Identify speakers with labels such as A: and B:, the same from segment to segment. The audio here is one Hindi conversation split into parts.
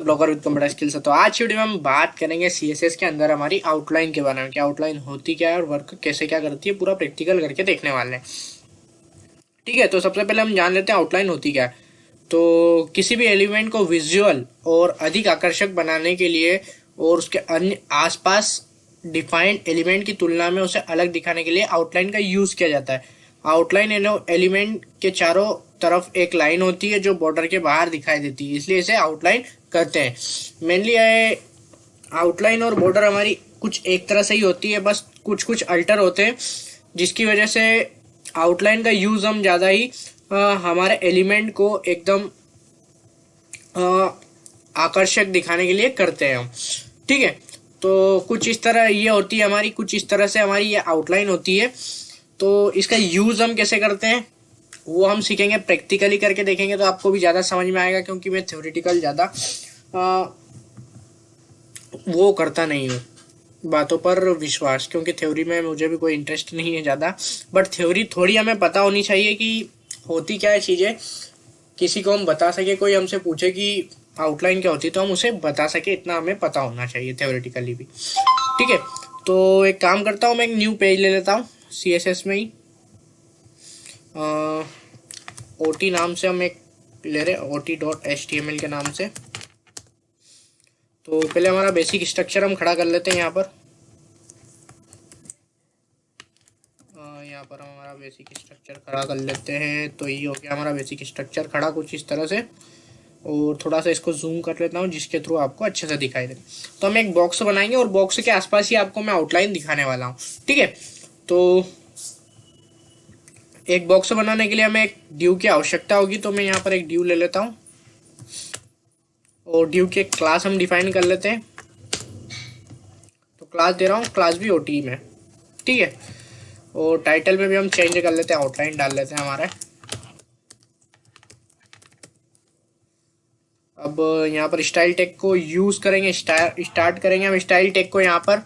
A: Blogger with computer skills. तो आज की वीडियो में हम बात करेंगे सीएसएस के अंदर हमारी आउटलाइन के बारे में, क्या आउटलाइन होती क्या है और वर्क कैसे क्या करती है, पूरा प्रैक्टिकल करके देखने वाले हैं। ठीक है, तो सबसे पहले हम जान लेते हैं आउटलाइन होती क्या है। तो किसी भी एलिमेंट को विजुअल और अधिक आकर्षक बनाने के लिए और उसके अन्य आसपास डिफाइंड एलिमेंट की तुलना में उसे अलग दिखाने के लिए आउटलाइन का यूज किया जाता है। आउटलाइन एलिमेंट के चारों तरफ एक लाइन होती है जो बॉर्डर के बाहर दिखाई देती है, इसलिए इसे आउटलाइन कहते हैं। मेनली आउटलाइन और बॉर्डर हमारी कुछ एक तरह से ही होती है, बस कुछ कुछ अल्टर होते हैं, जिसकी वजह से आउटलाइन का यूज हम ज़्यादा ही हमारे एलिमेंट को एकदम आकर्षक दिखाने के लिए करते हैं हम। ठीक है, तो कुछ इस तरह ये होती है हमारी, कुछ इस तरह से हमारी ये आउटलाइन होती है। तो इसका यूज हम कैसे करते हैं वो हम सीखेंगे, प्रैक्टिकली करके देखेंगे तो आपको भी ज़्यादा समझ में आएगा, क्योंकि मैं थ्योरेटिकल ज़्यादा वो करता नहीं हूँ, बातों पर विश्वास, क्योंकि थ्योरी में मुझे भी कोई इंटरेस्ट नहीं है ज़्यादा। बट थ्योरी थोड़ी हमें पता होनी चाहिए कि होती क्या है चीज़ें, किसी को हम बता सके, कोई हमसे पूछे कि आउटलाइन क्या होती है तो हम उसे बता सके, इतना हमें पता होना चाहिए थ्योरेटिकली भी। ठीक है, तो एक काम करता हूँ, मैं एक न्यू पेज ले लेता हूँ सीएसएस में ही। ओटी नाम से हम एक ले रहे हैं, OT.html के नाम से। तो पहले हमारा बेसिक स्ट्रक्चर हम खड़ा कर लेते हैं यहाँ पर। यहाँ पर हम हमारा बेसिक स्ट्रक्चर खड़ा कर लेते हैं। तो ये हो गया हमारा बेसिक स्ट्रक्चर खड़ा कुछ इस तरह से, और थोड़ा सा इसको जूम कर लेता हूँ जिसके थ्रू आपको अच्छे से दिखाई दे। तो हम एक बॉक्स बनाएंगे और बॉक्स के आसपास ही आपको मैं आउटलाइन दिखाने वाला हूँ। ठीक है, तो एक बॉक्स बनाने के लिए हमें एक ड्यू की आवश्यकता होगी, तो मैं यहाँ पर एक ड्यू ले लेता हूँ और ड्यू के क्लास हम डिफाइन कर लेते हैं। तो क्लास दे रहा हूँ, क्लास भी ओटी में। ठीक है, और टाइटल में भी हम चेंज कर लेते हैं, आउटलाइन डाल लेते हैं हमारा। अब यहाँ पर स्टाइल टैग को यूज करेंगे, स्टार्ट करेंगे हम स्टाइल टैग को यहाँ पर।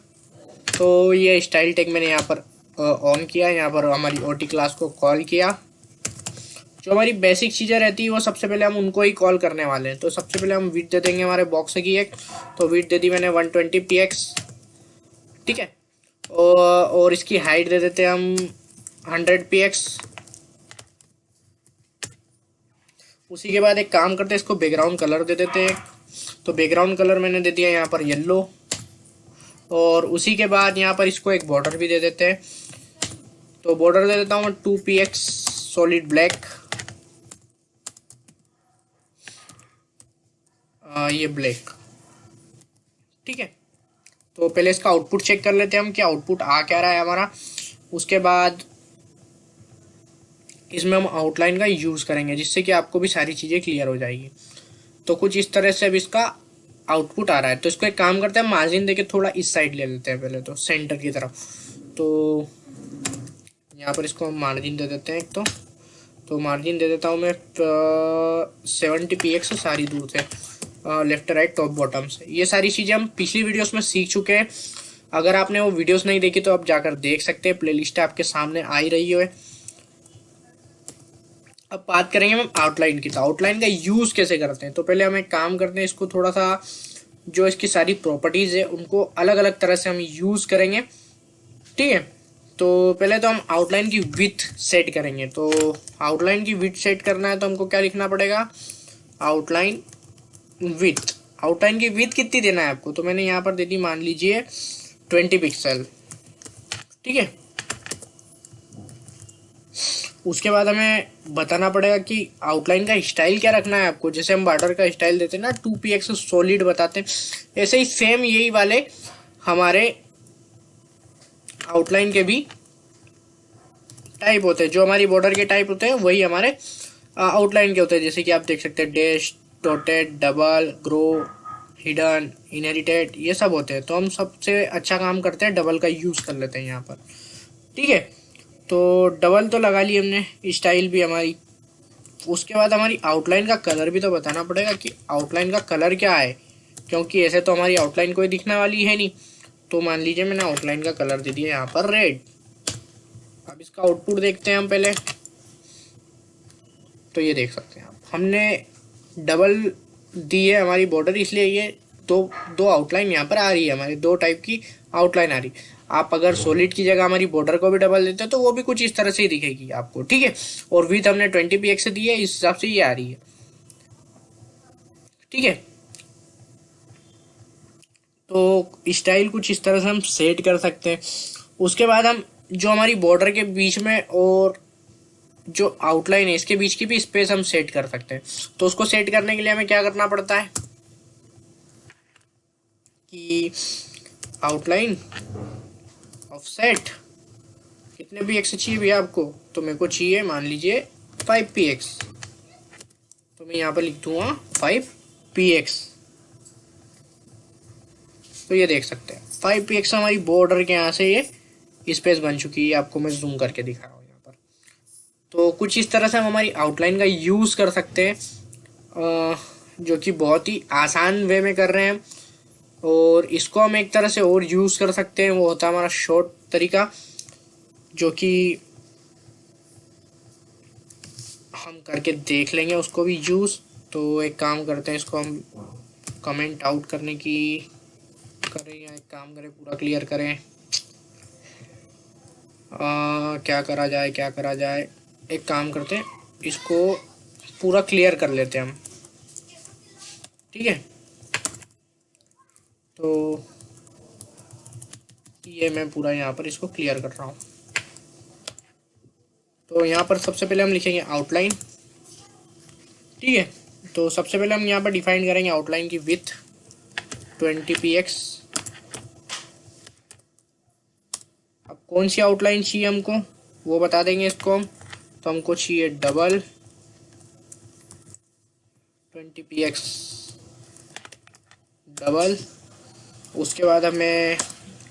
A: तो ये स्टाइल टैग मैंने यहाँ पर ऑन किया, यहाँ पर हमारी ओटी क्लास को कॉल किया। जो हमारी बेसिक चीज़ें रहती है वो सबसे पहले हम उनको ही कॉल करने वाले हैं। तो सबसे पहले हम विड्थ दे देंगे हमारे बॉक्स की एक, तो विड्थ दे दी मैंने 120px। ठीक है, और इसकी हाइट दे देते हैं हम 100px। उसी के बाद एक काम करते हैं, इसको बैकग्राउंड कलर दे देते हैं। तो बैकग्राउंड कलर मैंने दे दिया यहाँ पर येलो, और उसी के बाद यहाँ पर इसको एक बॉर्डर भी दे देते हैं। तो बॉर्डर दे देता हूँ मैं 2px सॉलिड ब्लैक, ये ब्लैक। ठीक है, तो पहले इसका आउटपुट चेक कर लेते हैं हम कि आउटपुट आ क्या रहा है हमारा। उसके बाद इसमें हम आउटलाइन का यूज़ करेंगे, जिससे कि आपको भी सारी चीज़ें क्लियर हो जाएगी। तो कुछ इस तरह से अब इसका आउटपुट आ रहा है। तो इसको एक काम करते हैं, मार्जिन देके थोड़ा इस साइड ले लेते हैं पहले, तो सेंटर की तरफ। तो यहाँ पर इसको हम मार्जिन दे देते हैं एक, तो मार्जिन दे देता हूँ मैं 70px सारी दूर से, लेफ्ट राइट टॉप बॉटम से। ये सारी चीज़ें हम पिछली वीडियोस में सीख चुके हैं। अगर आपने वो वीडियोस नहीं देखी तो आप जाकर देख सकते हैं, प्लेलिस्ट आपके सामने आ ही रही है। अब बात करेंगे हम आउटलाइन की। तो आउटलाइन का यूज़ कैसे करते हैं, तो पहले हम एक काम करते हैं, इसको थोड़ा सा जो इसकी सारी प्रॉपर्टीज़ है उनको अलग अलग तरह से हम यूज़ करेंगे। ठीक है, तो पहले तो हम आउटलाइन की विड्थ सेट करेंगे। तो आउटलाइन की विड्थ सेट करना है तो हमको क्या लिखना पड़ेगा, आउटलाइन विड्थ। आउटलाइन की विड्थ कितनी देना है आपको, तो मैंने यहाँ पर दे दी, मान लीजिए 20 पिक्सल। ठीक है, उसके बाद हमें बताना पड़ेगा कि आउटलाइन का स्टाइल क्या रखना है आपको। जैसे हम बॉर्डर का स्टाइल देते हैं ना, 2px सॉलिड बताते हैं, ऐसे ही सेम यही वाले हमारे आउटलाइन के भी टाइप होते हैं। जो हमारी बॉर्डर के टाइप होते हैं वही हमारे आउटलाइन के होते हैं। जैसे कि आप देख सकते हैं, dash, dotted, double, grow, hidden, inherited, ये सब होते हैं। तो हम सबसे अच्छा काम करते हैं, डबल का यूज़ कर लेते हैं यहाँ पर। ठीक है, तो डबल तो लगा ली हमने, स्टाइल भी हमारी। उसके बाद हमारी आउटलाइन का कलर भी तो बताना पड़ेगा कि आउटलाइन का कलर क्या है, क्योंकि ऐसे तो हमारी आउटलाइन कोई दिखने वाली है नहीं। तो मान लीजिए मैंने आउटलाइन का कलर दे दिया यहाँ पर रेड। अब इसका आउटपुट देखते हैं हम पहले। तो ये देख सकते हैं आप, हमने डबल दी है हमारी बॉर्डर, इसलिए ये दो दो आउटलाइन यहाँ पर आ रही है, हमारी दो टाइप की आउटलाइन आ रही। आप अगर सॉलिड की जगह हमारी बॉर्डर को भी डबल देते हो तो वो भी कुछ इस तरह से ही दिखेगी आपको, ठीक है। और विथ हमने 20px से दी है, इस हिसाब से ये आ रही है, ठीक है। तो स्टाइल कुछ इस तरह से हम सेट कर सकते हैं। उसके बाद हम जो हमारी बॉर्डर के बीच में और जो आउटलाइन है इसके बीच की भी स्पेस हम सेट कर सकते हैं। तो उसको सेट करने के लिए हमें क्या करना पड़ता है कि आउटलाइन ऑफसेट कितने भी एक्स चाहिए भैया आपको, तो मेरे को चाहिए मान लीजिए 5px, तो मैं यहाँ पर लिख दूंगा 5px। तो ये देख सकते हैं 5px हमारी बॉर्डर के यहाँ से ये स्पेस बन चुकी है, आपको मैं जूम करके दिखा रहा हूँ यहाँ पर। तो कुछ इस तरह से हम हमारी आउटलाइन का यूज़ कर सकते हैं, जो कि बहुत ही आसान वे में कर रहे हैं। और इसको हम एक तरह से और यूज़ कर सकते हैं, वो होता है हमारा शॉर्ट तरीका, जो कि हम करके देख लेंगे उसको भी यूज़। तो एक काम करते हैं, इसको हम कमेंट आउट करने की करें या एक काम करें पूरा क्लियर करें। क्या करा जाए, क्या करा जाए, एक काम करते हैं इसको पूरा क्लियर कर लेते हैं हम, ठीक है। तो ये मैं पूरा यहाँ पर इसको क्लियर कर रहा हूँ। तो यहाँ पर सबसे पहले हम लिखेंगे आउटलाइन, ठीक है। तो सबसे पहले हम यहाँ पर डिफाइन करेंगे आउटलाइन की विथ 20px। अब कौन सी आउटलाइन चाहिए हमको वो बता देंगे इसको हम। तो हमको चाहिए डबल 20px डबल। उसके बाद हमें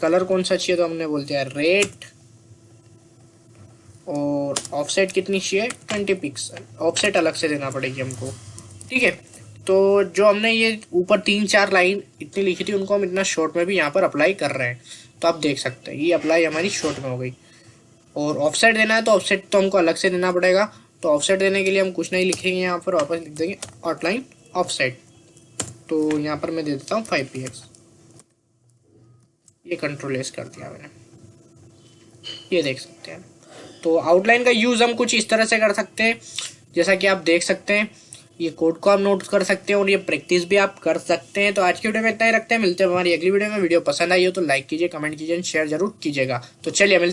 A: कलर कौन सा चाहिए, तो हमने बोल दिया रेड। और ऑफसेट कितनी चाहिए 20 पिक्सल, ऑफसेट अलग से देना पड़ेगी हमको, ठीक है। तो जो हमने ये ऊपर 3-4 लाइन इतनी लिखी थी उनको हम इतना शॉर्ट में भी यहाँ पर अप्लाई कर रहे हैं। तो आप देख सकते हैं ये अप्लाई हमारी शॉर्ट में हो गई। और ऑफसेट देना है तो ऑफसेट तो हमको अलग से देना पड़ेगा। तो ऑफसेट देने के लिए हम कुछ नहीं लिखेंगे, यहाँ पर वापस लिख देंगे आउटलाइन ऑफसेट। तो यहाँ पर मैं दे देता हूँ 5px। ये कंट्रोल एस कर दिया मैंने, ये देख सकते हैं। तो आउटलाइन का यूज़ हम कुछ इस तरह से कर सकते हैं, जैसा कि आप देख सकते हैं। ये कोड को आप नोट कर सकते हैं और ये प्रैक्टिस भी आप कर सकते हैं। तो आज की वीडियो में इतना ही रखते हैं, मिलते हैं हमारी अगली वीडियो में। वीडियो पसंद आई हो तो लाइक कीजिए, कमेंट कीजिए, शेयर जरूर कीजिएगा। तो चलिए मिलते हैं।